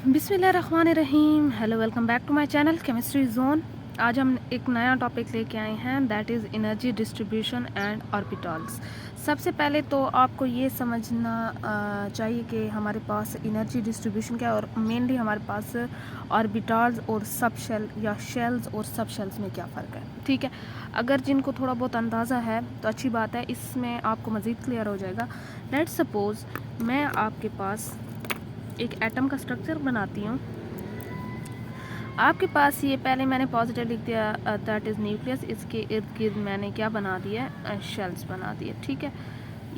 बिस्मिल्लाहिर्रहमानिर्रहीम। Hello, welcome back to my channel chemistry zone. आज हम एक नया टॉपिक लेके आए हैं, that is energy distribution and orbitals. सबसे पहले तो आपको ये समझना चाहिए कि हमारे पास एनर्जी डिस्ट्रीब्यूशन क्या है और मेनली हमारे पास ऑर्बिटल्स और सब शेल या शेल्स और सब शेल्स में क्या फ़र्क है। ठीक है, अगर जिनको थोड़ा बहुत अंदाज़ा है तो अच्छी बात है, इसमें आपको मज़ीद क्लियर हो जाएगा। लेट्स सपोज़ मैं आपके पास एक एटम का स्ट्रक्चर बनाती हूँ। आपके पास ये पहले मैंने पॉजिटिव लिख दिया, दैट इज़ न्यूक्लियस। इसके इर्द गिर्द मैंने क्या बना दिया, शेल्स बना दिए। ठीक है,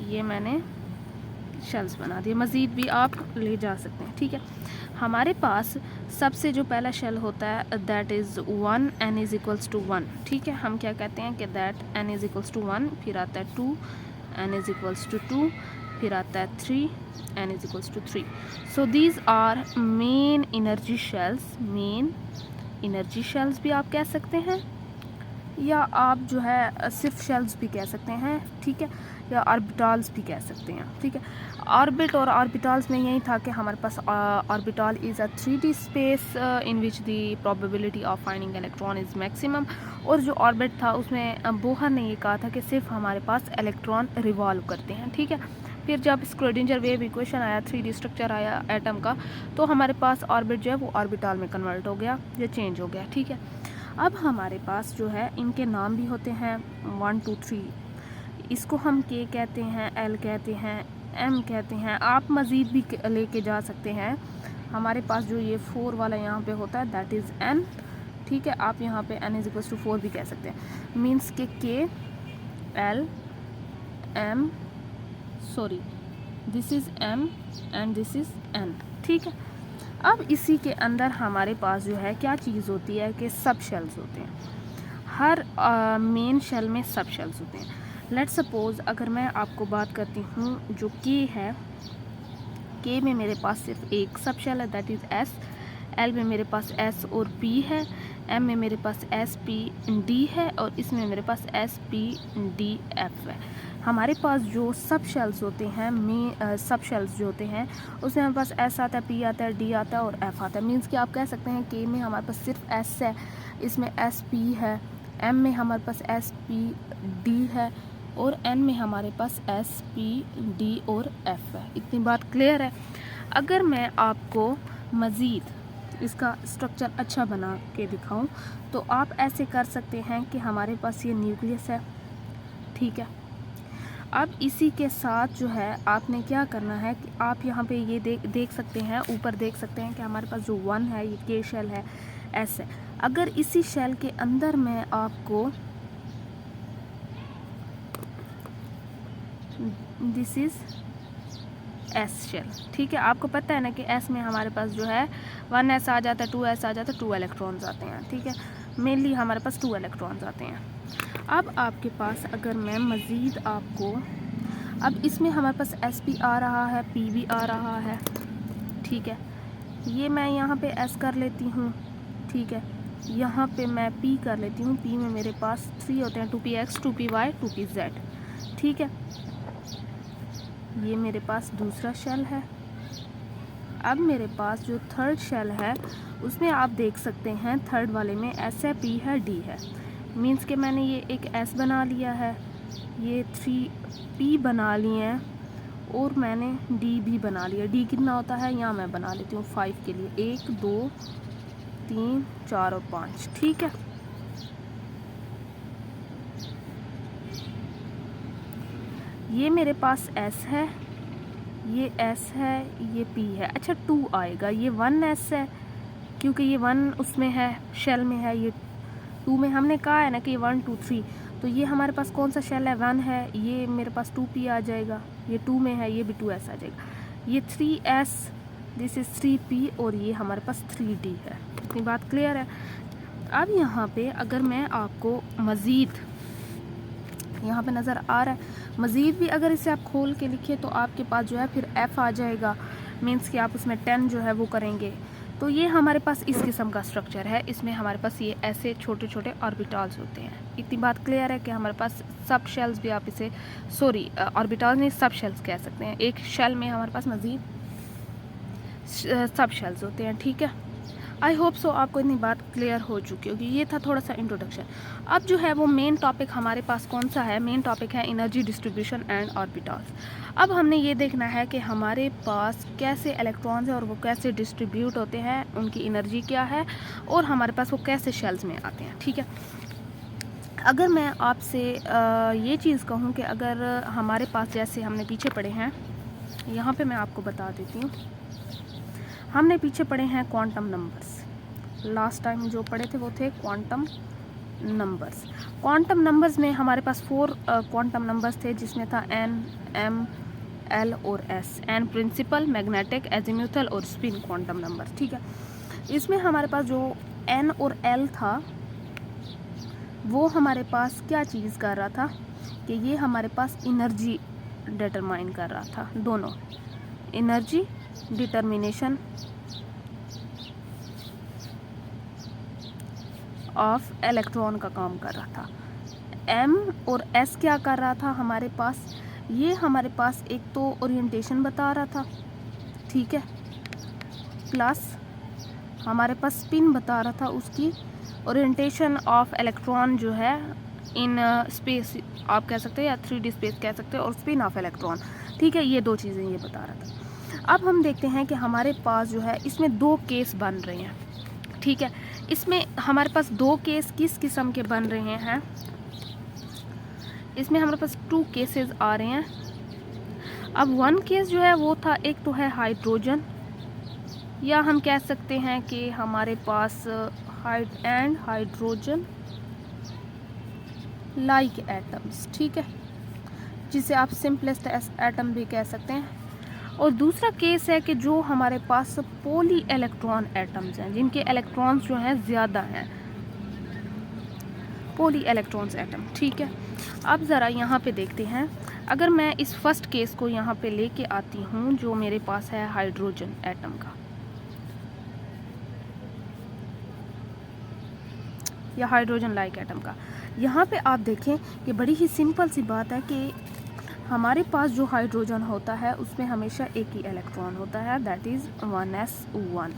ये मैंने शेल्स बना दिए, मज़ीद भी आप ले जा सकते हैं। ठीक है, हमारे पास सबसे जो पहला शेल होता है that is 1, n is equals to 1। ठीक है, हम क्या कहते हैं कि that n is equals to 1, फिर आता है 2, n इज़ इक्वल्स टू 2, फिर आता है 3, n is equals to 3। So these are main energy shells. Main energy shells भी आप कह सकते हैं, या आप जो है सिर्फ शेल्स भी कह सकते हैं। ठीक है, या ऑर्बिटल्स भी कह सकते हैं। ठीक है, ऑर्बिट और ऑर्बिटल्स में यही था कि हमारे पास orbital is a 3D space in which the probability of finding electron is maximum. और जो ऑर्बिट था उसमें बोहर ने ये कहा था कि सिर्फ हमारे पास इलेक्ट्रॉन रिवॉल्व करते हैं। ठीक है, फिर जब स्क्रोडिंजर वेव इक्वेशन आया, 3D स्ट्रक्चर आया एटम का, तो हमारे पास ऑर्बिट जो है वो ऑर्बिटल में कन्वर्ट हो गया, ये चेंज हो गया। ठीक है, अब हमारे पास जो है इनके नाम भी होते हैं 1 2 3। इसको हम के कहते हैं, एल कहते हैं, एम कहते हैं। आप मज़ीद भी लेके जा सकते हैं। हमारे पास जो ये 4 वाला यहाँ पे होता है दैट इज़ एन। ठीक है, आप यहाँ पे एन इज इक्वल्स टू 4 भी कह सकते हैं। Means K L M, sorry this is M and this is N. ठीक है, अब इसी के अंदर हमारे पास जो है क्या चीज़ होती है कि सब शेल्स होते हैं। हर मेन शेल में सब शेल्स होते हैं। लेट्स सपोज़ अगर मैं आपको बात करती हूँ जो के है, के में मेरे पास सिर्फ एक सब शेल है दैट इज़ एस। एल में मेरे पास एस और पी है। एम में मेरे पास एस पी डी है और इसमें मेरे पास एस पी डी एफ है। हमारे पास जो सब शेल्स होते हैं, सब शेल्स जो होते हैं उसमें हमारे पास एस आता है, पी आता है, डी आता है और एफ आता है। मीन्स कि आप कह सकते हैं के में हमारे पास सिर्फ एस है, इसमें एस पी है। एम में हमारे पास एस पी डी है और एन में हमारे पास एस पी डी और एफ है। इतनी बात क्लियर है। अगर मैं आपको मज़ीद इसका स्ट्रक्चर अच्छा बना के दिखाऊं तो आप ऐसे कर सकते हैं कि हमारे पास ये न्यूक्लियस है। ठीक है, अब इसी के साथ जो है आपने क्या करना है कि आप यहाँ पे ये देख सकते हैं, ऊपर देख सकते हैं कि हमारे पास जो 1 है ये के शेल है, एस है। अगर इसी शेल के अंदर मैं आपको दिस इज़ एस शेल। ठीक है, आपको पता है ना कि एस में हमारे पास जो है 1 एस आ जाता है, 2 एस आ जाता है, 2 इलेक्ट्रॉन्स आते हैं। ठीक है, मेनली हमारे पास 2 इलेक्ट्रॉन्स आते हैं। अब आपके पास अगर मैं मज़ीद आपको, अब इसमें हमारे पास एस पी आ रहा है, पी भी आ रहा है। ठीक है, ये मैं यहाँ पे एस कर लेती हूँ। ठीक है, यहाँ पे मैं पी कर लेती हूँ। पी में मेरे पास 3 होते हैं, 2px 2py 2pz। ठीक है, ये मेरे पास दूसरा शेल है। अब मेरे पास जो थर्ड शेल है उसमें आप देख सकते हैं थर्ड वाले में एस है, पी है, डी है। मीन्स कि मैंने ये एक एस बना लिया है, ये 3p बना लिए हैं और मैंने डी भी बना लिया। डी कितना होता है यहाँ मैं बना लेती हूँ 5 के लिए, 1 2 3 4 और 5। ठीक है, ये मेरे पास एस है, ये एस है, ये पी है। अच्छा 2 आएगा, ये 1 एस है क्योंकि ये 1 उसमें है, शेल में है। ये 2 में हमने कहा है ना कि 1 2 3, तो ये हमारे पास कौन सा शेल है, 1 है। ये मेरे पास 2p आ जाएगा, ये 2 में है, ये भी 2s आ जाएगा। ये 3s, दिस इज़ 3p और ये हमारे पास 3d है। इतनी बात क्लियर है। अब यहाँ पे अगर मैं आपको मज़ीद, यहाँ पे नज़र आ रहा है, मज़ीद भी अगर इसे आप खोल के लिखे तो आपके पास जो है फिर f आ जाएगा। मीन्स कि आप उसमें 10 जो है वो करेंगे। तो ये हमारे पास इस किस्म का स्ट्रक्चर है। इसमें हमारे पास ये ऐसे छोटे छोटे ऑर्बिटल्स होते हैं। इतनी बात क्लियर है कि हमारे पास सब शेल्स भी, आप इसे ऑर्बिटल्स नहीं सब शेल्स कह सकते हैं। एक शेल में हमारे पास मज़ीद सब शेल्स होते हैं, ठीक है। आई होप सो आपको इतनी बात क्लियर हो चुकी होगी। ये था थोड़ा सा इंट्रोडक्शन। अब जो है वो मेन टॉपिक हमारे पास कौन सा है? मेन टॉपिक है एनर्जी डिस्ट्रीब्यूशन एंड ऑर्बिटल्स। अब हमने ये देखना है कि हमारे पास कैसे इलेक्ट्रॉन्स हैं और वो कैसे डिस्ट्रीब्यूट होते हैं, उनकी एनर्जी क्या है और हमारे पास वो कैसे शेल्स में आते हैं, ठीक है। अगर मैं आपसे ये चीज़ कहूँ कि अगर हमारे पास, जैसे हमने पीछे पढ़े हैं, यहाँ पे मैं आपको बता देती हूँ, हमने पीछे पढ़े हैं क्वांटम नंबर्स। लास्ट टाइम जो पढ़े थे वो थे क्वांटम नंबर्स। क्वांटम नंबर्स में हमारे पास 4 क्वांटम नंबर्स थे, जिसमें था n, m, l और s। n principal, magnetic, azimuthal और स्पिन क्वांटम नंबर, ठीक है। इसमें हमारे पास जो n और l था वो हमारे पास क्या चीज़ कर रहा था कि ये हमारे पास एनर्जी डिटरमाइन कर रहा था। दोनों एनर्जी डिटर्मिनेशन ऑफ इलेक्ट्रॉन का काम कर रहा था। m और s क्या कर रहा था हमारे पास? ये हमारे पास एक तो ओरिएंटेशन बता रहा था, ठीक है, प्लस हमारे पास स्पिन बता रहा था, उसकी ओरिएंटेशन ऑफ इलेक्ट्रॉन जो है इन स्पेस आप कह सकते हैं, या 3D स्पेस कह सकते हैं, और स्पिन ऑफ इलेक्ट्रॉन, ठीक है। ये 2 चीज़ें ये बता रहा था। अब हम देखते हैं कि हमारे पास जो है इसमें 2 केस बन रहे हैं, ठीक है। इसमें हमारे पास 2 केस किस किस्म के बन रहे हैं? इसमें हमारे पास 2 केसेस आ रहे हैं। अब 1 केस जो है वो था, एक तो है हाइड्रोजन, या हम कह सकते हैं कि हमारे पास हाइड्रोजन लाइक एटम्स, ठीक है, जिसे आप सिंपलेस्ट एटम भी कह सकते हैं। और दूसरा केस है कि जो हमारे पास पॉली इलेक्ट्रॉन एटम्स हैं, जिनके इलेक्ट्रॉन्स जो हैं ज़्यादा हैं, पॉली इलेक्ट्रॉन्स एटम, ठीक है। अब ज़रा यहाँ पे देखते हैं, अगर मैं इस फर्स्ट केस को यहाँ पे लेके आती हूँ, जो मेरे पास है हाइड्रोजन एटम का या हाइड्रोजन लाइक एटम का, यहाँ पे आप देखें कि बड़ी ही सिंपल सी बात है कि हमारे पास जो हाइड्रोजन होता है उसमें हमेशा एक ही इलेक्ट्रॉन होता है, दैट इज़ 1s1।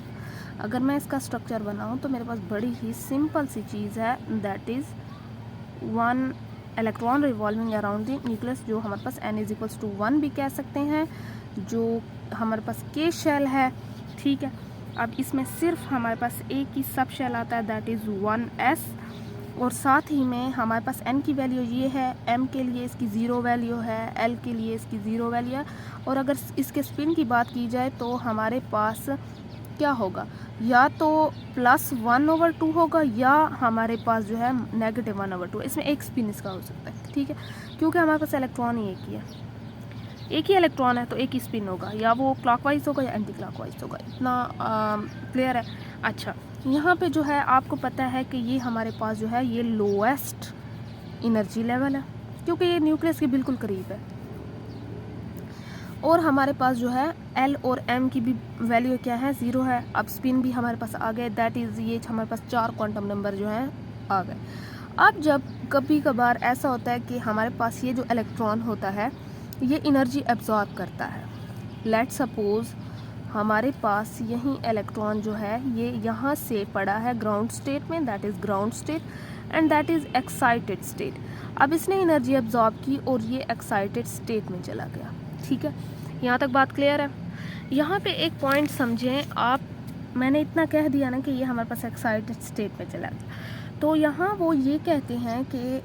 अगर मैं इसका स्ट्रक्चर बनाऊं तो मेरे पास बड़ी ही सिंपल सी चीज़ है, that is 1 electron revolving around the nucleus, जो हमारे पास n=1 भी कह सकते हैं, जो हमारे पास k शेल है, ठीक है। अब इसमें सिर्फ हमारे पास एक ही सब शेल आता है, दैट इज़ 1s, और साथ ही में हमारे पास n की वैल्यू ये है, m के लिए इसकी 0 वैल्यू है, l के लिए इसकी 0 वैल्यू है, और अगर इसके स्पिन की बात की जाए तो हमारे पास क्या होगा, या तो +1/2 होगा, या हमारे पास जो है -1/2। इसमें एक स्पिन इसका हो सकता है, ठीक है, क्योंकि हमारे पास इलेक्ट्रॉन ही एक ही है, एक ही इलेक्ट्रॉन है, तो एक ही स्पिन होगा, या वो क्लॉकवाइज होगा या एंटी क्लॉकवाइज होगा। इतना क्लियर है? अच्छा, यहाँ पे जो है आपको पता है कि ये हमारे पास जो है ये लोएस्ट एनर्जी लेवल है, क्योंकि ये न्यूक्लियस के बिल्कुल करीब है, और हमारे पास जो है L और M की भी वैल्यू क्या है, 0 है। अब स्पिन भी हमारे पास आ गए, दैट इज़ ये हमारे पास 4 क्वांटम नंबर जो हैं आ गए। अब जब कभी कभार ऐसा होता है कि हमारे पास ये जो इलेक्ट्रॉन होता है ये एनर्जी एब्जॉर्ब करता है, लेट्स सपोज हमारे पास यही इलेक्ट्रॉन जो है ये यहाँ से पड़ा है ग्राउंड स्टेट में, that is ground state, and that is excited state. अब इसने एनर्जी एब्जॉर्ब की और ये एक्साइटेड स्टेट में चला गया, ठीक है। यहाँ तक बात क्लियर है? यहाँ पे एक पॉइंट समझें आप, मैंने इतना कह दिया ना कि ये हमारे पास एक्साइटेड स्टेट में चला गया, तो यहाँ वो ये कहते हैं कि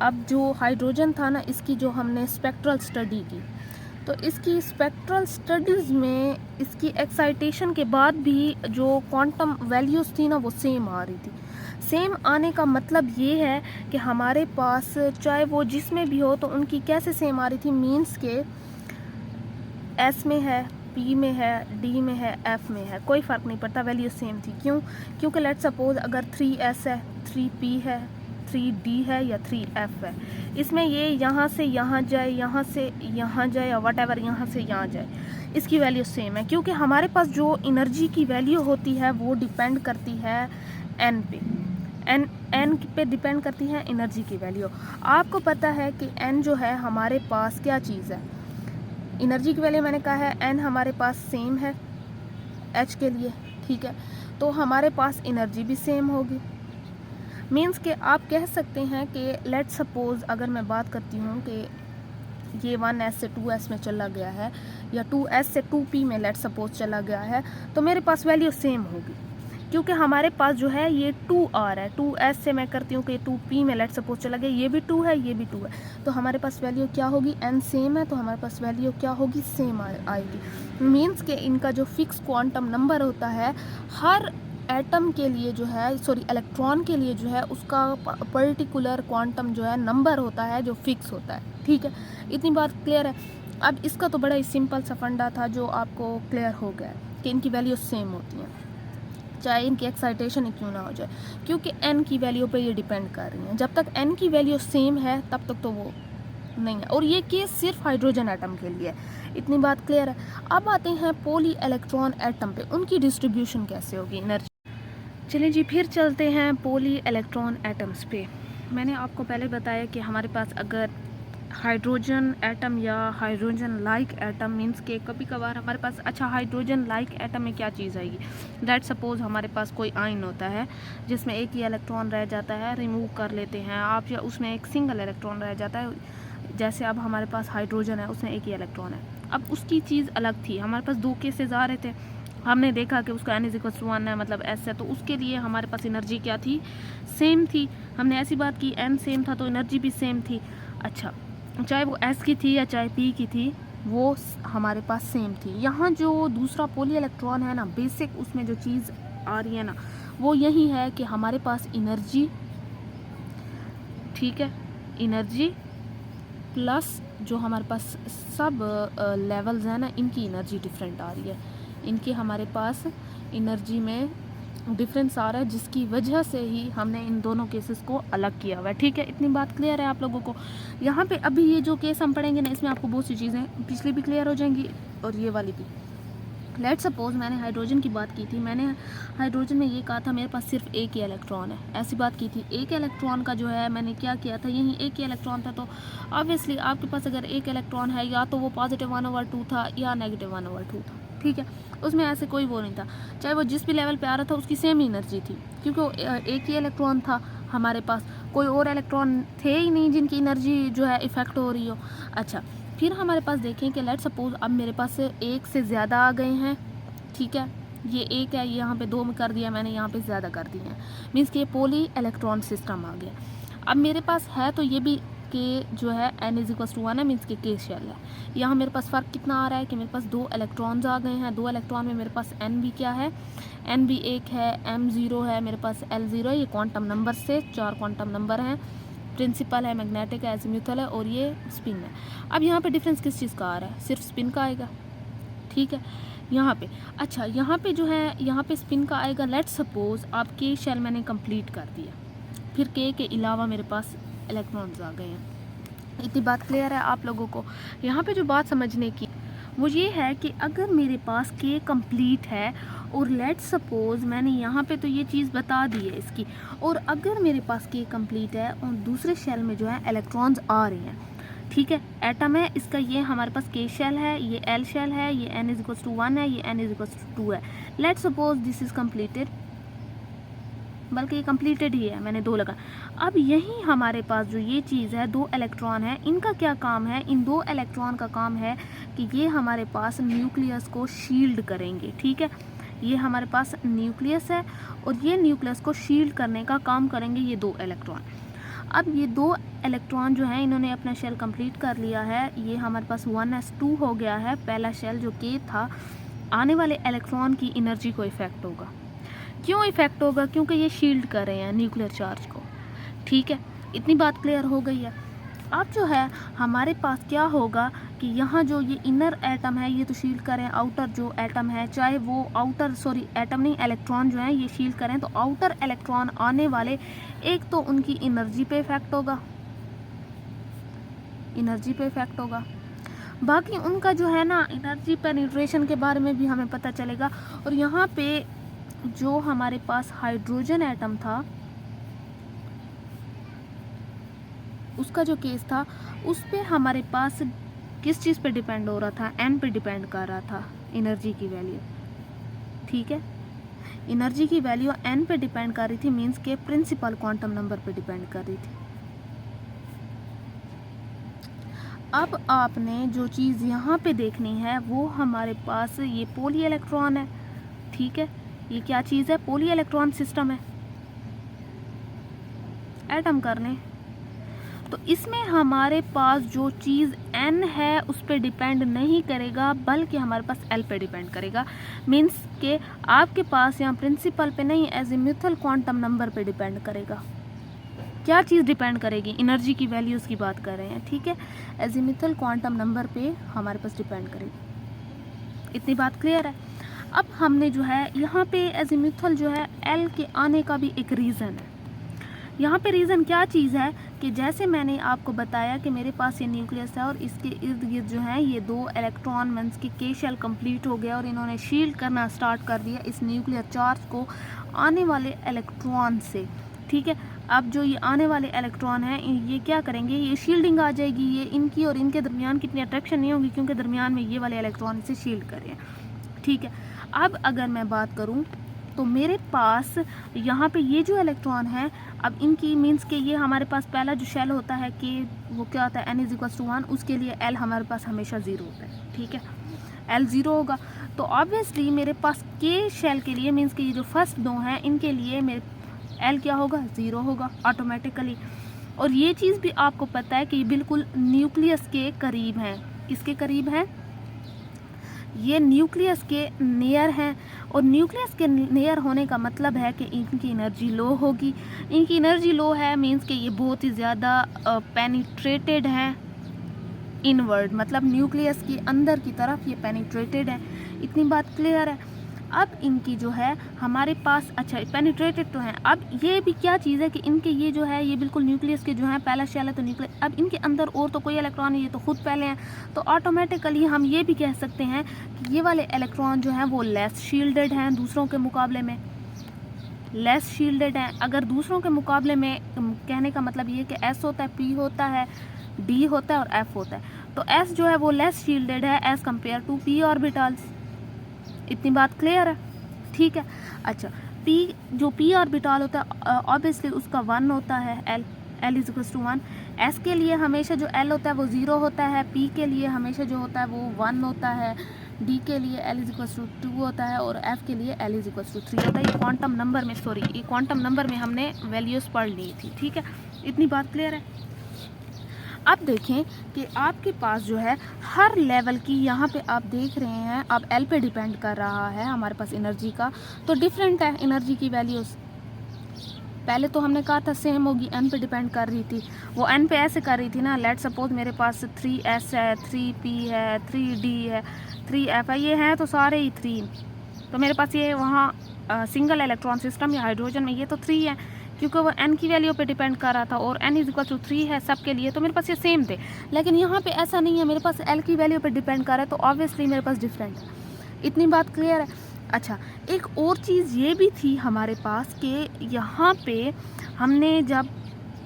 अब जो हाइड्रोजन था ना, इसकी जो हमने स्पेक्ट्रल स्टडी की, तो इसकी स्पेक्ट्रल स्टडीज़ में इसकी एक्साइटेशन के बाद भी जो क्वांटम वैल्यूज़ थी ना वो सेम आ रही थी। सेम आने का मतलब ये है कि हमारे पास चाहे वो जिसमें भी हो तो उनकी कैसे सेम आ रही थी, मीन्स के S में है, P में है, D में है, F में है, कोई फ़र्क नहीं पड़ता, वैल्यू सेम थी। क्यों? क्योंकि लेट्स सपोज अगर 3S है, 3P है, 3D है या 3F है, इसमें ये यहाँ से यहाँ जाए, यहाँ से यहाँ जाए, या वट एवर यहाँ से यहाँ जाए, इसकी वैल्यू सेम है, क्योंकि हमारे पास जो एनर्जी की वैल्यू होती है वो डिपेंड करती है n पे, n पे डिपेंड करती है एनर्जी की वैल्यू। आपको पता है कि n जो है हमारे पास क्या चीज़ है, एनर्जी की वैल्यू मैंने कहा है n हमारे पास सेम है, H के लिए, ठीक है, तो हमारे पास एनर्जी भी सेम होगी। मीन्स कि आप कह सकते हैं कि लेट सपोज अगर मैं बात करती हूँ कि ये 1s से 2s में चला गया है या 2s से 2p में लेट सपोज चला गया है, तो मेरे पास वैल्यू सेम होगी, क्योंकि हमारे पास जो है ये 2 आ रहा है। 2s से मैं करती हूँ कि 2p में लेट सपोज चला गया, ये भी 2 है, ये भी 2 है, तो हमारे पास वैल्यू क्या होगी, n सेम है, तो हमारे पास वैल्यू क्या होगी, सेम आएगी। मीन्स कि इनका जो फिक्स क्वांटम नंबर होता है हर एटम के लिए जो है, सॉरी इलेक्ट्रॉन के लिए जो है, उसका पर्टिकुलर क्वांटम जो है नंबर होता है जो फिक्स होता है, ठीक है। इतनी बात क्लियर है। अब इसका तो बड़ा ही सिंपल सा फंडा था जो आपको क्लियर हो गया है कि इनकी वैल्यू सेम होती हैं, चाहे इनकी एक्साइटेशन ही क्यों ना हो जाए, क्योंकि n की वैल्यू पे ये डिपेंड कर रही हैं। जब तक n की वैल्यू सेम है तब तक तो वो नहीं है, और ये केस सिर्फ हाइड्रोजन एटम के लिए है। इतनी बात क्लियर है। अब आते हैं पॉली इलेक्ट्रॉन एटम पे, उनकी डिस्ट्रीब्यूशन कैसे होगी एनर्जी। चलिए जी, फिर चलते हैं पॉली इलेक्ट्रॉन एटम्स पे। मैंने आपको पहले बताया कि हमारे पास अगर हाइड्रोजन एटम या हाइड्रोजन लाइक एटम, मीन्स के कभी कभार हमारे पास, अच्छा हाइड्रोजन लाइक एटम में क्या चीज़ आएगी, लेट सपोज हमारे पास कोई आयन होता है जिसमें एक ही इलेक्ट्रॉन रह जाता है, रिमूव कर लेते हैं आप, या उसमें एक सिंगल इलेक्ट्रॉन रह जाता है। जैसे अब हमारे पास हाइड्रोजन है, उसमें एक ही इलेक्ट्रॉन है। अब उसकी चीज़ अलग थी, हमारे पास 2 केसेस आ रहे थे, हमने देखा कि उसका n=1 है, मतलब s है, तो उसके लिए हमारे पास एनर्जी क्या थी, सेम थी। हमने ऐसी बात की n सेम था तो एनर्जी भी सेम थी। अच्छा, चाहे वो s की थी या चाहे p की थी, वो हमारे पास सेम थी। यहाँ जो दूसरा पॉली इलेक्ट्रॉन है ना, बेसिक उसमें जो चीज़ आ रही है ना, वो यही है कि हमारे पास एनर्जी, ठीक है, एनर्जी प्लस जो हमारे पास सब लेवल्स हैं ना, इनकी एनर्जी डिफरेंट आ रही है। इनकी हमारे पास एनर्जी में डिफरेंस आ रहा है, जिसकी वजह से ही हमने इन दोनों केसेस को अलग किया हुआ है, ठीक है। इतनी बात क्लियर है आप लोगों को। यहाँ पे अभी ये जो केस हम पढ़ेंगे ना, इसमें आपको बहुत सी चीज़ें पिछली भी क्लियर हो जाएंगी और ये वाली भी। लेट सपोज मैंने हाइड्रोजन की बात की थी, मैंने हाइड्रोजन में ये कहा था मेरे पास सिर्फ एक ही इलेक्ट्रॉन है, ऐसी बात की थी। एक इलेक्ट्रॉन का जो है मैंने क्या किया था, यही एक ही इलेक्ट्रॉन था, तो ऑब्वियसली आपके पास अगर एक इलेक्ट्रॉन है, या तो वो पॉजिटिव 1/2 था या नेगेटिव 1/2 था, ठीक है। उसमें ऐसे कोई वो नहीं था, चाहे वो जिस भी लेवल पे आ रहा था उसकी सेम ही एनर्जी थी, क्योंकि वो एक ही इलेक्ट्रॉन था हमारे पास, कोई और इलेक्ट्रॉन थे ही नहीं जिनकी एनर्जी जो है इफेक्ट हो रही हो। अच्छा, फिर हमारे पास देखें कि लेट सपोज अब मेरे पास एक से ज़्यादा आ गए हैं, ठीक है, ये एक है, ये यहाँ पे 2 में कर दिया मैंने, यहाँ पे ज़्यादा कर दिए हैं, मीन्स कि ये पॉली इलेक्ट्रॉन सिस्टम आ गया। अब मेरे पास है तो ये भी के जो है n=1 है, मीन्स के शेल है। यहाँ मेरे पास फ़र्क कितना आ रहा है कि मेरे पास 2 इलेक्ट्रॉन्स आ गए हैं, 2 इलेक्ट्रॉन में मेरे पास n भी क्या है, n भी 1 है, m 0 है, मेरे पास l 0 है। ये क्वांटम नंबर से 4 क्वांटम नंबर हैं, प्रिंसिपल है, मैग्नेटिक है, एजीम्यूथल है, और ये स्पिन है। अब यहाँ पे डिफरेंस किस चीज़ का आ रहा है, सिर्फ स्पिन का आएगा, ठीक है, यहाँ पे। अच्छा, यहाँ पे जो है, यहाँ पे स्पिन का आएगा। लेट सपोज आप के शेल मैंने कंप्लीट कर दिया, फिर के अलावा मेरे पास इलेक्ट्रॉन्स आ गए हैं। इतनी बात क्लियर है आप लोगों को। यहाँ पे जो बात समझने की वो ये है कि अगर मेरे पास के कंप्लीट है, और लेट सपोज मैंने यहाँ पे तो ये चीज़ बता दी है इसकी, और अगर मेरे पास के कंप्लीट है और दूसरे शेल में जो है इलेक्ट्रॉन्स आ रहे हैं, ठीक है, एटम है इसका, ये हमारे पास के शेल है, ये एल शेल है, ये n=1 है, ये n=2 है। Let suppose this is completed, बल्कि ये कम्प्लीटेड ही है, मैंने 2 लगा। अब यही हमारे पास जो ये चीज़ है, 2 इलेक्ट्रॉन है, इनका क्या काम है, इन 2 इलेक्ट्रॉन का काम है कि ये हमारे पास न्यूक्लियस को शील्ड करेंगे, ठीक है। ये हमारे पास न्यूक्लियस है और ये न्यूक्लियस को शील्ड करने का काम करेंगे ये 2 इलेक्ट्रॉन। अब ये 2 इलेक्ट्रॉन जो हैं, इन्होंने अपना शेल कंप्लीट कर लिया है, ये हमारे पास 1s2 हो गया है पहला शेल जो के था। आने वाले इलेक्ट्रॉन की एनर्जी को इफेक्ट होगा, क्यों इफेक्ट होगा, क्योंकि ये शील्ड कर रहे हैं न्यूक्लियर चार्ज को, ठीक है। इतनी बात क्लियर हो गई है। अब जो है हमारे पास क्या होगा कि यहाँ जो ये इनर एटम है ये तो शील्ड करें, आउटर जो एटम है, चाहे वो आउटर, सॉरी एटम नहीं, इलेक्ट्रॉन जो है ये शील्ड करें, तो आउटर इलेक्ट्रॉन आने वाले, एक तो उनकी एनर्जी पे इफेक्ट होगा, एनर्जी पे इफेक्ट होगा, बाकी उनका जो है ना एनर्जी पेनिट्रेशन के बारे में भी हमें पता चलेगा। और यहाँ पे जो हमारे पास हाइड्रोजन एटम था, उसका जो केस था, उस पे हमारे पास किस चीज़ पे डिपेंड हो रहा था, n पे डिपेंड कर रहा था एनर्जी की वैल्यू, ठीक है। एनर्जी की वैल्यू n पे डिपेंड कर रही थी, मींस के प्रिंसिपल क्वांटम नंबर पे डिपेंड कर रही थी। अब आपने जो चीज़ यहाँ पे देखनी है वो हमारे पास ये पॉली इलेक्ट्रॉन है, ठीक है। ये क्या चीज़ है? पॉली इलेक्ट्रॉन सिस्टम है, एटम कर लें। तो इसमें हमारे पास जो चीज़ n है उस पर डिपेंड नहीं करेगा, बल्कि हमारे पास l पे डिपेंड करेगा। मीन्स के आपके पास यहाँ प्रिंसिपल पे नहीं, एजीम्यूथल क्वांटम नंबर पे डिपेंड करेगा। क्या चीज़ डिपेंड करेगी? एनर्जी की वैल्यूज़ की बात कर रहे हैं, ठीक है। एजीम्यूथल क्वांटम नंबर पे हमारे पास डिपेंड करेगी। इतनी बात क्लियर है। अब हमने जो है यहाँ पे एजीम्यूथल जो है l के आने का भी एक रीज़न है। यहाँ पे रीज़न क्या चीज़ है कि जैसे मैंने आपको बताया कि मेरे पास ये न्यूक्लियस है और इसके इर्द गिर्द जो है ये 2 इलेक्ट्रॉन मींस की के शेल कंप्लीट हो गया और इन्होंने शील्ड करना स्टार्ट कर दिया इस न्यूक्लियर चार्ज को आने वाले इलेक्ट्रॉन से, ठीक है। अब जो ये आने वाले इलेक्ट्रॉन हैं ये क्या करेंगे? ये शील्डिंग आ जाएगी, ये इनकी और इनके दरमियान कितनी अट्रैक्शन नहीं होगी क्योंकि दरमियान में ये वाले इलेक्ट्रॉन से शील्ड कर रहे हैं, ठीक है। अब अगर मैं बात करूँ तो मेरे पास यहाँ पे ये जो इलेक्ट्रॉन है, अब इनकी मींस के ये हमारे पास पहला जो शेल होता है कि वो क्या होता है n=1, उसके लिए l हमारे पास हमेशा 0 होता है, ठीक है। l 0 होगा तो ऑब्वियसली मेरे पास k शेल के लिए मींस के ये जो फर्स्ट 2 हैं इनके लिए मेरे l क्या होगा? 0 होगा ऑटोमेटिकली। और ये चीज़ भी आपको पता है कि ये बिल्कुल न्यूक्लियस के करीब हैं। किसके करीब हैं? ये न्यूक्लियस के नियर हैं। और न्यूक्लियस के नियर होने का मतलब है कि इनकी एनर्जी लो होगी। इनकी एनर्जी लो है मींस कि ये बहुत ही ज़्यादा पेनिट्रेटेड हैं इनवर्ड, मतलब न्यूक्लियस के अंदर की तरफ ये पेनिट्रेटेड है। इतनी बात क्लियर है। अब इनकी जो है हमारे पास, अच्छा पेनिट्रेटेड तो हैं। अब ये भी क्या चीज़ है कि इनके ये जो है ये बिल्कुल न्यूक्लियस के जो है पहला शेल है तो न्यूक्लियस, अब इनके अंदर और तो कोई इलेक्ट्रॉन नहीं, ये तो खुद पहले हैं। तो ऑटोमेटिकली हम ये भी कह सकते हैं कि ये वाले इलेक्ट्रॉन जो हैं वो लेस शील्डेड हैं, दूसरों के मुकाबले में लेस शील्डेड हैं। अगर दूसरों के मुकाबले में कहने का मतलब ये कि S होता है, P होता है, D होता है और F होता है। तो S जो है वो लेस शील्डेड है as compare to P orbitals. इतनी बात क्लियर है, ठीक है। अच्छा जो P ऑर्बिटल होता है ऑब्वियसली उसका 1 होता है, L=1। S के लिए हमेशा जो L होता है वो 0 होता है, P के लिए हमेशा जो होता है वो 1 होता है, D के लिए L=2 होता है और F के लिए L=3 होता है। ये क्वांटम नंबर में, सॉरी ये क्वांटम नंबर में हमने वैल्यूज़ पढ़ ली थी, ठीक है। इतनी बात क्लियर है। अब देखें कि आपके पास जो है हर लेवल की, यहाँ पे आप देख रहे हैं अब L पे डिपेंड कर रहा है हमारे पास एनर्जी का, तो डिफरेंट है एनर्जी की वैल्यूज़। पहले तो हमने कहा था सेम होगी, n पे डिपेंड कर रही थी। वो n पे ऐसे कर रही थी ना, लेट सपोज मेरे पास 3s है, 3p है, 3d है, 3f है, ये हैं तो सारे ही 3। तो मेरे पास ये वहाँ सिंगल इलेक्ट्रॉन सिस्टम या हाइड्रोजन में ये तो 3 है क्योंकि वो n की वैल्यू पे डिपेंड कर रहा था और n=3 है सब के लिए, तो मेरे पास ये सेम थे। लेकिन यहाँ पे ऐसा नहीं है, मेरे पास l की वैल्यू पे डिपेंड कर रहा है तो ऑब्वियसली मेरे पास डिफरेंट है। इतनी बात क्लियर है। अच्छा एक और चीज़ ये भी थी हमारे पास कि यहाँ पे हमने जब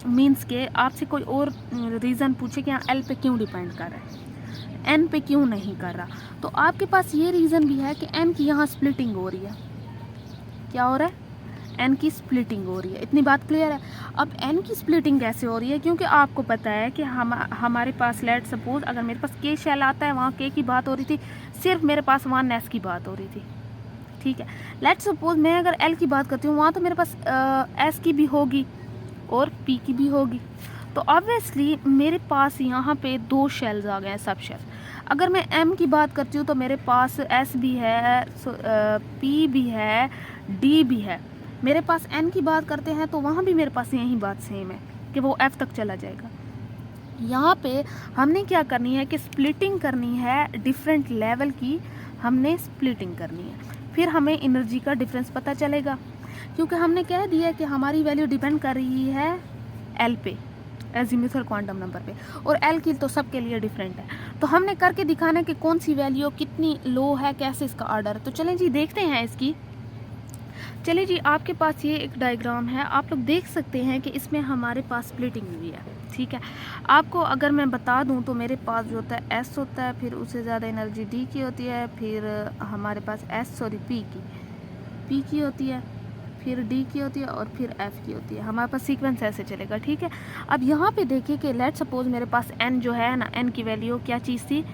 मीन्स के आपसे कोई और रीज़न पूछे कि यहाँ l पे क्यों डिपेंड कर रहा है, n पे क्यों नहीं कर रहा, तो आपके पास ये रीज़न भी है कि n की यहाँ स्प्लिटिंग हो रही है। क्या हो रहा है? n की स्प्लिटिंग हो रही है। इतनी बात क्लियर है। अब n की स्प्लिटिंग कैसे हो रही है? क्योंकि आपको पता है कि हमारे पास लेट सपोज अगर मेरे पास k शेल आता है, वहाँ k की बात हो रही थी, सिर्फ मेरे पास 1s की बात हो रही थी, ठीक है। लेट सपोज मैं अगर l की बात करती हूँ, वहाँ तो मेरे पास s की भी होगी और p की भी होगी। तो ऑब्वियसली मेरे पास यहाँ पे 2 शेल्स आ गए हैं, सब शेल। अगर मैं m की बात करती हूँ तो मेरे पास s भी है, p भी है, d भी है। मेरे पास n की बात करते हैं तो वहाँ भी मेरे पास यही बात सेम है कि वो f तक चला जाएगा। यहाँ पे हमने क्या करनी है कि स्प्लिटिंग करनी है, डिफरेंट लेवल की हमने स्प्लिटिंग करनी है, फिर हमें एनर्जी का डिफरेंस पता चलेगा। क्योंकि हमने कह दिया कि हमारी वैल्यू डिपेंड कर रही है L पे, एजीम्यूथल क्वांटम नंबर पे, और L की तो सबके लिए डिफरेंट है। तो हमने करके दिखाना है कि कौन सी वैल्यू कितनी लो है, कैसे इसका ऑर्डर है। तो चलें जी देखते हैं इसकी। चलिए जी, आपके पास ये एक डायग्राम है, आप लोग देख सकते हैं कि इसमें हमारे पास स्प्लिटिंग हुई है, ठीक है। आपको अगर मैं बता दूं तो मेरे पास जो होता है S होता है, फिर उससे ज़्यादा एनर्जी D की होती है, फिर हमारे पास P की, पी की होती है, फिर डी की होती है और फिर एफ की होती है। हमारे पास सीक्वेंस ऐसे चलेगा, ठीक है। अब यहाँ पे देखिए कि लेट सपोज मेरे पास एन जो है ना, एन की वैल्यू क्या चीज़ थी,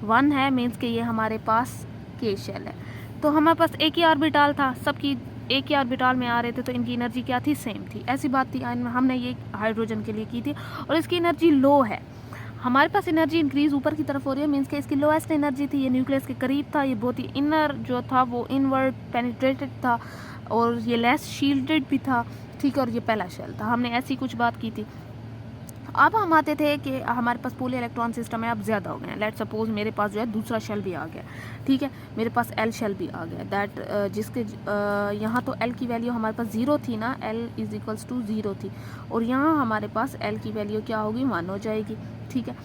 1 है, मीन्स कि ये हमारे पास के शेल है। तो हमारे पास एक ही ऑर्बिटल था, सबकी एक ही ऑर्बिटल में आ रहे थे, तो इनकी एनर्जी क्या थी, सेम थी। ऐसी बात थी, हमने ये हाइड्रोजन के लिए की थी, और इसकी एनर्जी लो है। हमारे पास एनर्जी इंक्रीज ऊपर की तरफ हो रही है, मीन्स कि इसकी लोएस्ट एनर्जी थी, ये न्यूक्लियस के करीब था, ये बहुत ही इनर जो था वो इनवर्ड पेनिट्रेटेड था, और ये लेस शील्डेड भी था, ठीक है। और ये पहला शेल था, हमने ऐसी कुछ बात की थी। अब हम आते थे कि हमारे पास पूरे इलेक्ट्रॉन सिस्टम है, अब ज़्यादा हो गए हैं। लेट सपोज मेरे पास जो है दूसरा शेल भी आ गया, ठीक है, मेरे पास एल शेल भी आ गया, दैट जिसके यहाँ तो एल की वैल्यू हमारे पास 0 थी ना, एल इज इक्वल्स टू 0 थी, और यहाँ हमारे पास एल की वैल्यू क्या होगी, 1 हो जाएगी, ठीक है।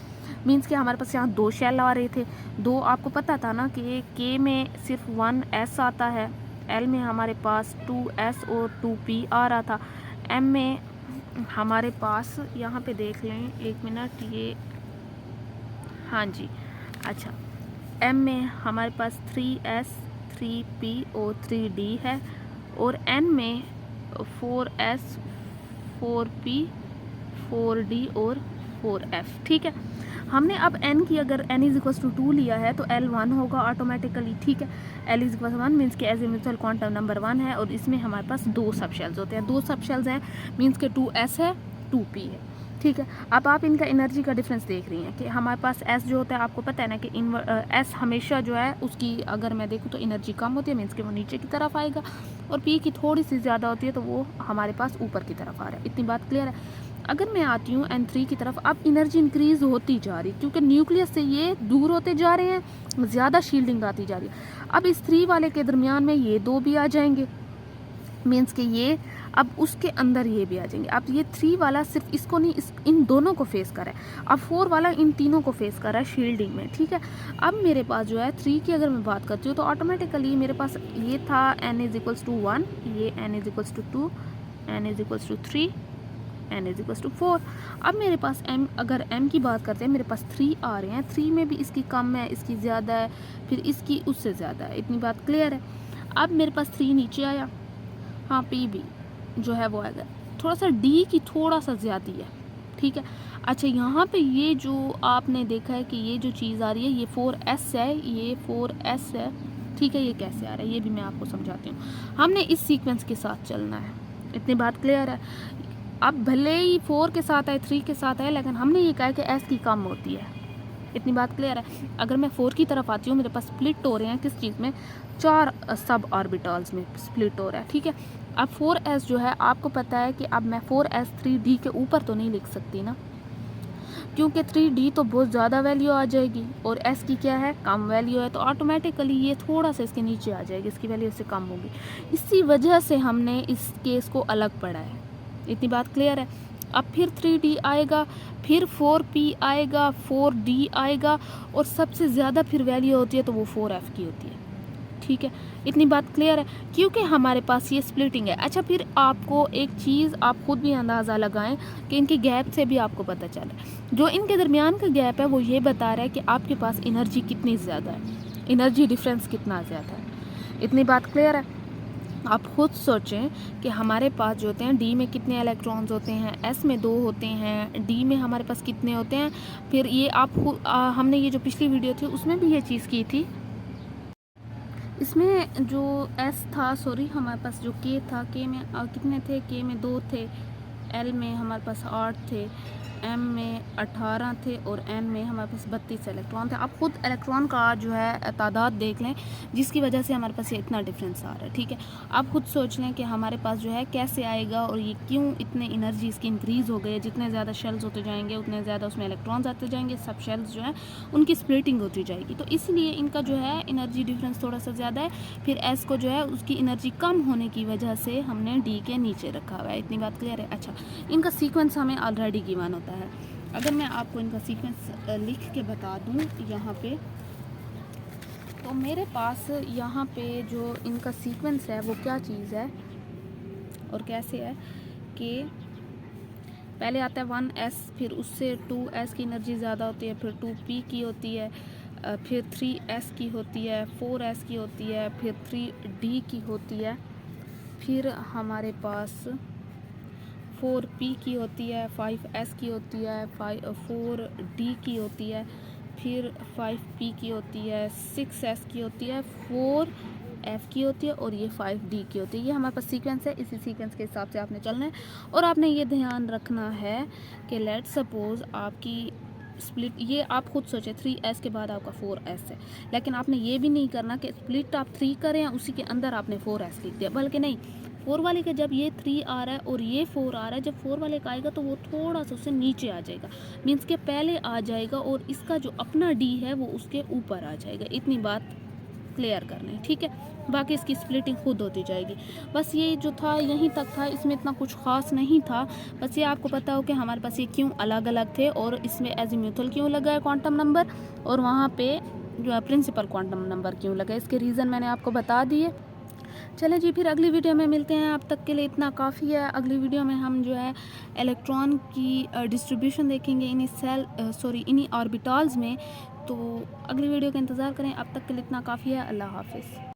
मीन्स कि हमारे पास यहाँ 2 शेल आ रहे थे, 2 आपको पता था ना कि के में सिर्फ 1 एस आता है, एल में हमारे पास 2 एस और 2 पी आ रहा था, एम में हमारे पास यहाँ पे देख लें, 1 मिनट, ये हाँ जी, अच्छा, एम में हमारे पास 3s 3p और 3d है, और n में 4s 4p 4d और 4f, ठीक है। हमने अब n की अगर n इज इक्वल टू 2 लिया है तो l 1 होगा ऑटोमेटिकली, ठीक है। l इज इक्वल 1 मीन्स के azimuthal quantum number 1 है, और इसमें हमारे पास 2 सब शेल्स होते हैं, 2 सब शेल्स हैं, मीन्स के 2s है 2p है, ठीक है। अब आप इनका एनर्जी का डिफरेंस देख रही हैं कि हमारे पास s जो होता है, आपको पता है ना कि s हमेशा जो है उसकी अगर मैं देखूँ तो एनर्जी कम होती है, मीन्स कि वो नीचे की तरफ आएगा, और p की थोड़ी सी ज़्यादा होती है तो वो हमारे पास ऊपर की तरफ आ रहा है। इतनी बात क्लियर है। अगर मैं आती हूँ N3 की तरफ, अब एनर्जी इंक्रीज होती जा रही, क्योंकि न्यूक्लियस से ये दूर होते जा रहे हैं, ज़्यादा शील्डिंग आती जा रही है। अब इस 3 वाले के दरमियान में ये 2 भी आ जाएंगे, मीन्स कि ये अब उसके अंदर ये भी आ जाएंगे। अब ये 3 वाला सिर्फ इसको नहीं, इन दोनों को फेस कर रहा है, अब 4 वाला इन तीनों को फेस कर रहा है शील्डिंग में, ठीक है। अब मेरे पास जो है 3 की अगर मैं बात करती हूँ तो ऑटोमेटिकली मेरे पास ये था n इज इक्वल्स टू 1, ये n is equals to 2, n is equals to 3, n is equals to 4। अब मेरे पास m, अगर m की बात करते हैं, मेरे पास 3 आ रहे हैं, 3 में भी इसकी कम है, इसकी ज़्यादा है, फिर इसकी उससे ज़्यादा है, इतनी बात क्लियर है। अब मेरे पास 3 नीचे आया, हाँ p भी जो है वो आएगा, थोड़ा सा d की थोड़ा सा ज़्यादा है, ठीक है। अच्छा, यहाँ पे ये जो आपने देखा है कि ये जो चीज़ आ रही है ये 4s है, ये 4s है, ठीक है। ये कैसे आ रहा है ये भी मैं आपको समझाती हूँ। हमने इस सीक्वेंस के साथ चलना है, इतनी बात क्लियर है। अब भले ही 4 के साथ आए 3 के साथ आए, लेकिन हमने ये कहा है कि s की कम होती है, इतनी बात क्लियर है। अगर मैं 4 की तरफ आती हूँ, मेरे पास स्प्लिट हो रहे हैं किस चीज़ में, 4 सब ऑर्बिटल्स में स्प्लिट हो रहा है, ठीक है। अब 4s जो है आपको पता है कि अब मैं 4s 3d के ऊपर तो नहीं लिख सकती ना, क्योंकि 3d तो बहुत ज़्यादा वैल्यू आ जाएगी और s की क्या है, कम वैल्यू है, तो ऑटोमेटिकली ये थोड़ा सा इसके नीचे आ जाएगी, इसकी वैल्यू इससे कम होगी। इसी वजह से हमने इस केस को अलग पढ़ा है, इतनी बात क्लियर है। अब फिर 3d आएगा, फिर 4p आएगा, 4d आएगा, और सबसे ज़्यादा फिर वैल्यू होती है तो वो 4f की होती है, ठीक है। इतनी बात क्लियर है, क्योंकि हमारे पास ये स्प्लिटिंग है। अच्छा, फिर आपको एक चीज़ आप खुद भी अंदाज़ा लगाएं कि इनके गैप से भी आपको पता चले, जो इनके दरमियान का गैप है वो ये बता रहा है कि आपके पास एनर्जी कितनी ज़्यादा है, एनर्जी डिफरेंस कितना ज़्यादा है, इतनी बात क्लियर है। आप खुद सोचें कि हमारे पास जो होते हैं डी में कितने इलेक्ट्रॉन्स होते हैं, एस में 2 होते हैं, डी में हमारे पास कितने होते हैं। फिर ये हमने ये जो पिछली वीडियो थी उसमें भी ये चीज़ की थी, इसमें जो एस था, सॉरी, हमारे पास जो के था, के में कितने थे, के में 2 थे, एल में हमारे पास 8 थे, एम में 18 थे, और एन में हमारे पास 32 इलेक्ट्रॉन थे। आप खुद इलेक्ट्रॉन का जो है तादाद देख लें, जिसकी वजह से हमारे पास ये इतना डिफरेंस आ रहा है, ठीक है। आप खुद सोच लें कि हमारे पास जो है कैसे आएगा, और ये क्यों इतने एनर्जी इसकी इंक्रीज़ हो गई है। जितने ज़्यादा शेल्स होते जाएंगे उतने ज़्यादा उसमें इलेक्ट्रॉन्स आते जाएंगे, सब शेल्स जो है उनकी स्प्लिटिंग होती जाएगी, तो इसलिए इनका जो है एनर्जी डिफरेंस थोड़ा सा ज़्यादा है। फिर एस को जो है उसकी एनर्जी कम होने की वजह से हमने डी के नीचे रखा हुआ है, इतनी बात क्लियर है। अच्छा, इनका सीक्वेंस हमें ऑलरेडी गिवन होता है, अगर मैं आपको इनका सीक्वेंस लिख के बता दूं यहाँ पे, तो मेरे पास यहाँ पे जो इनका सीक्वेंस है वो क्या चीज़ है और कैसे है कि पहले आता है 1s, फिर उससे 2s की एनर्जी ज़्यादा होती है, फिर 2p की होती है, फिर 3s की होती है, 4s की होती है, फिर 3d की होती है, फिर हमारे पास 4p की होती है, 5s की होती है, 4d की होती है, फिर 5p की होती है, 6s की होती है, 4f की होती है और ये 5d की होती है। ये हमारे पास सीक्वेंस है, इसी सीक्वेंस के हिसाब से आपने चलना है। और आपने ये ध्यान रखना है कि लेट सपोज़ आपकी स्प्लिट, ये आप खुद सोचें 3s के बाद आपका 4s है, लेकिन आपने ये भी नहीं करना कि स्प्लिट आप 3 करें उसी के अंदर आपने 4s लिख दिया, बल्कि नहीं, 4 वाले का जब ये 3 आ रहा है और ये 4 आ रहा है, जब 4 वाले का आएगा तो वो थोड़ा सा उससे नीचे आ जाएगा, मीन्स के पहले आ जाएगा और इसका जो अपना डी है वो उसके ऊपर आ जाएगा। इतनी बात क्लियर करना है, ठीक है। बाकी इसकी स्प्लिटिंग खुद होती जाएगी। बस ये जो था यहीं तक था, इसमें इतना कुछ ख़ास नहीं था। बस ये आपको पता हो कि हमारे पास ये क्यों अलग अलग थे और इसमें एजीम्यूथल क्यों लगा है क्वांटम नंबर, और वहाँ पे जो है प्रिंसिपल क्वांटम नंबर क्यों लगा है, इसके रीज़न मैंने आपको बता दिए। चलें जी, फिर अगली वीडियो में मिलते हैं। अब तक के लिए इतना काफ़ी है। अगली वीडियो में हम जो है इलेक्ट्रॉन की डिस्ट्रीब्यूशन देखेंगे इन्हीं ऑर्बिटल्स में। तो अगली वीडियो का इंतज़ार करें। अब तक के लिए इतना काफ़ी है। अल्लाह हाफ़िज़।